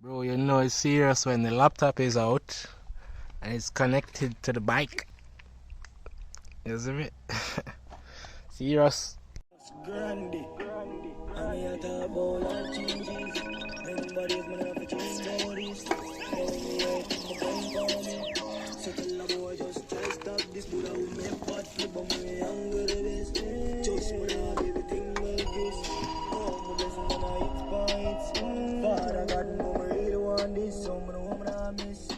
Bro, you know it's serious when the laptop is out and it's connected to the bike. You see me? Serious. Grande. I'm here to about life changes. Everybody's gonna have to change stories. So tell a boy just try stop this Buddha will make bad flip on me younger with this. Just wanna have everything like this. Oh, my blessing gonna hit points. Father God, no me really want this. So I'm gonna miss.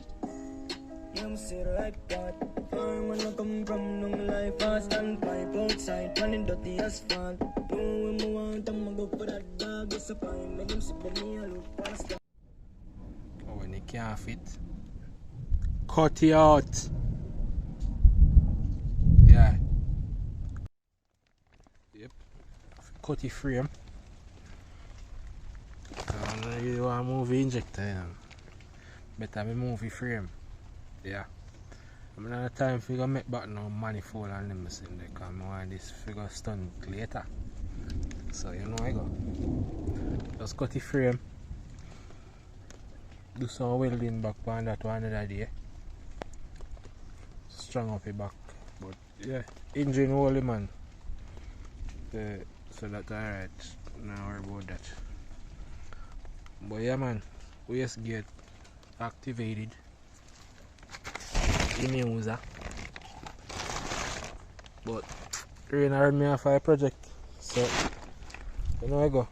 Yeah, I'm say like that. I'm gonna come from no life fast and pipe outside, running dirty asphalt. No, when I want, I'm gonna go for that dog. It's a fine, make him sit with me and look past that. Oh, when it can't fit, cut it out. Yeah. Yep. Cut it frame. I don't really want to move the injector, you know. Better me move the frame. Yeah. I'm not have time for you to make back no manifold and them thing because I want this figure stunt later. So you know I go. Just cut the frame. Do some welding back on that one another day. Strong up the back. But yeah, engine holy man. So that's alright. Not worry about that. But yeah man, Westgate activated. User. But rain are me off a project. So you know I go.